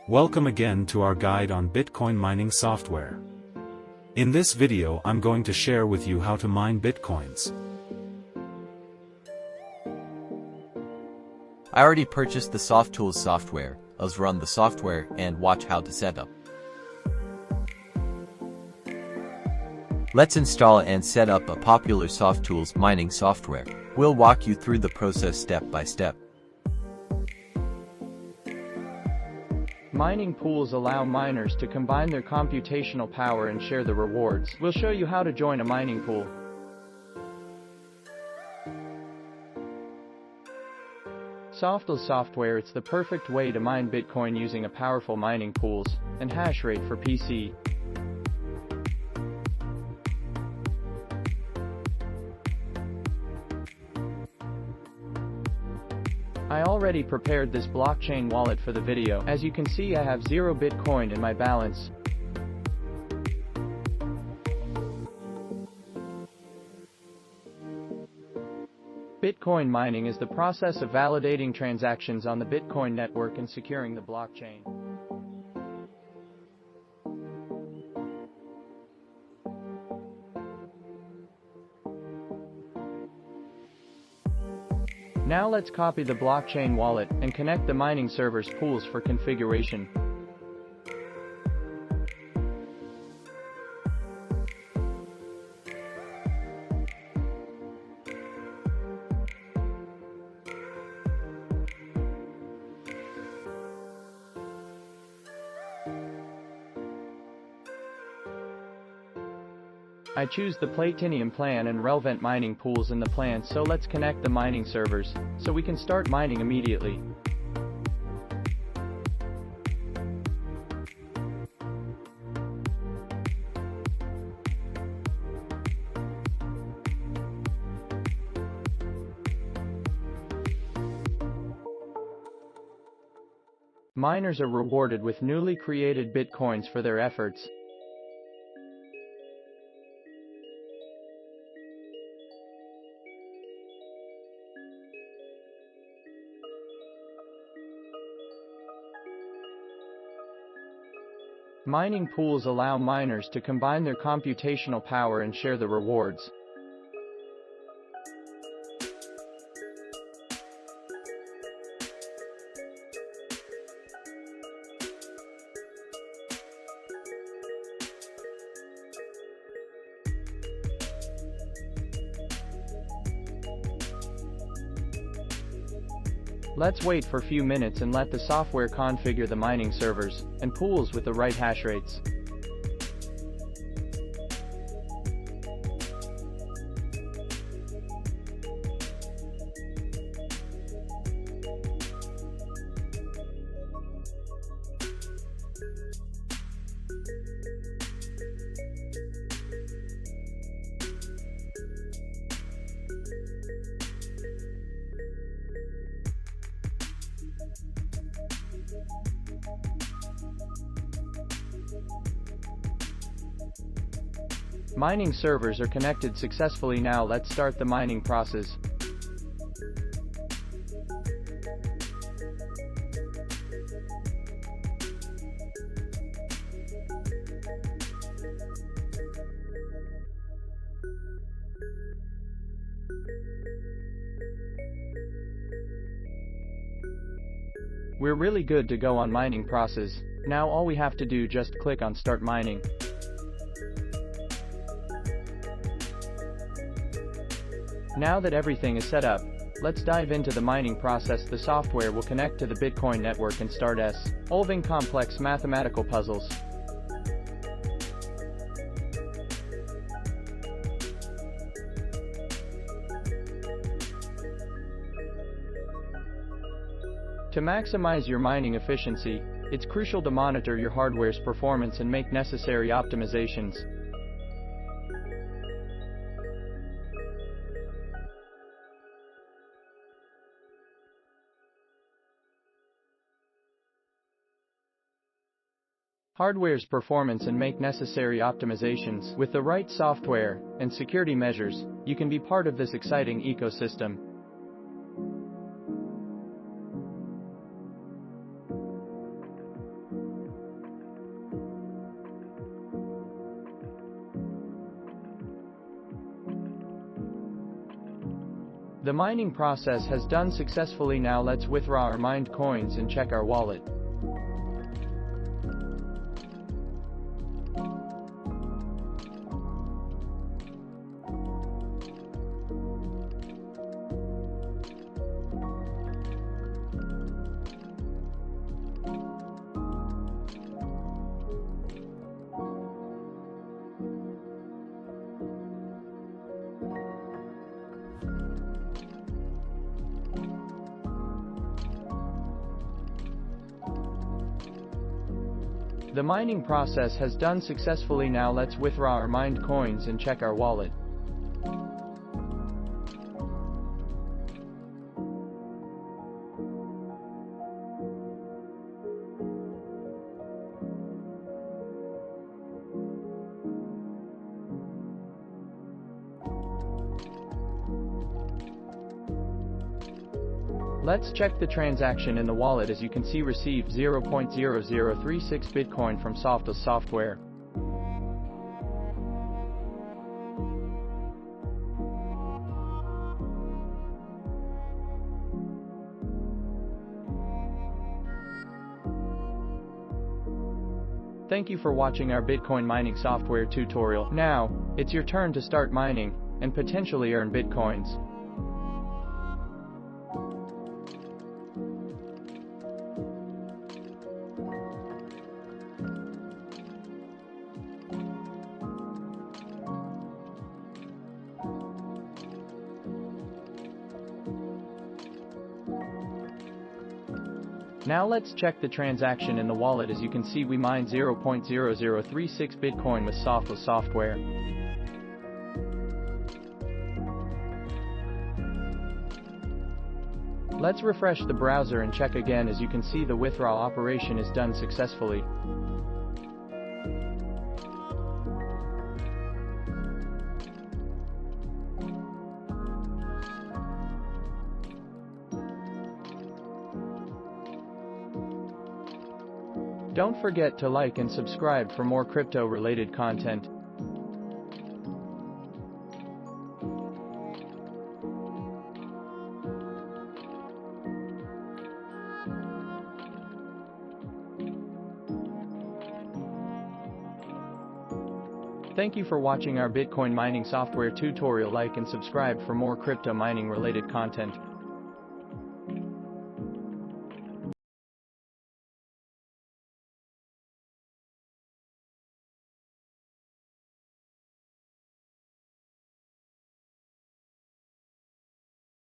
Welcome again to our guide on Bitcoin mining software. In this video I'm going to share with you how to mine Bitcoins. I already purchased the SoftTools software. Let's run the software and watch how to set up. Let's install and set up a popular SoftTools mining software. We'll walk you through the process step by step. Mining pools allow miners to combine their computational power and share the rewards. We'll show you how to join a mining pool. softools software, it's the perfect way to mine Bitcoin using a powerful mining pools and hash rate for PC. I already prepared this blockchain wallet for the video. As you can see, I have 0 Bitcoin in my balance. Bitcoin mining is the process of validating transactions on the Bitcoin network and securing the blockchain. Now let's copy the blockchain wallet and connect the mining server's pools for configuration. I choose the Platinum plan and relevant mining pools in the plan, so let's connect the mining servers, so we can start mining immediately. Miners are rewarded with newly created Bitcoins for their efforts. Mining pools allow miners to combine their computational power and share the rewards. Let's wait for a few minutes and let the software configure the mining servers and pools with the right hash rates. Mining servers are connected successfully. Now let's start the mining process. We're really good to go on mining process. Now all we have to do just click on start mining. Now that everything is set up, let's dive into the mining process. The software will connect to the Bitcoin network and start solving complex mathematical puzzles. To maximize your mining efficiency, it's crucial to monitor your hardware's performance and make necessary optimizations. Hardware's performance and make necessary optimizations. With the right software and security measures, you can be part of this exciting ecosystem. The mining process has done successfully. Now let's withdraw our mined coins and check our wallet. The mining process has done successfully. Now let's withdraw our mined coins and check our wallet. Let's check the transaction in the wallet. As you can see, received 0.0036 Bitcoin from softools software. Thank you for watching our Bitcoin mining software tutorial. Now, it's your turn to start mining and potentially earn Bitcoins. Now let's check the transaction in the wallet. As you can see, we mined 0.0036 Bitcoin with softools software. Let's refresh the browser and check again. As you can see, the withdrawal operation is done successfully. Don't forget to like and subscribe for more crypto-related content. Thank you for watching our Bitcoin mining software tutorial. Like and subscribe for more crypto mining related content.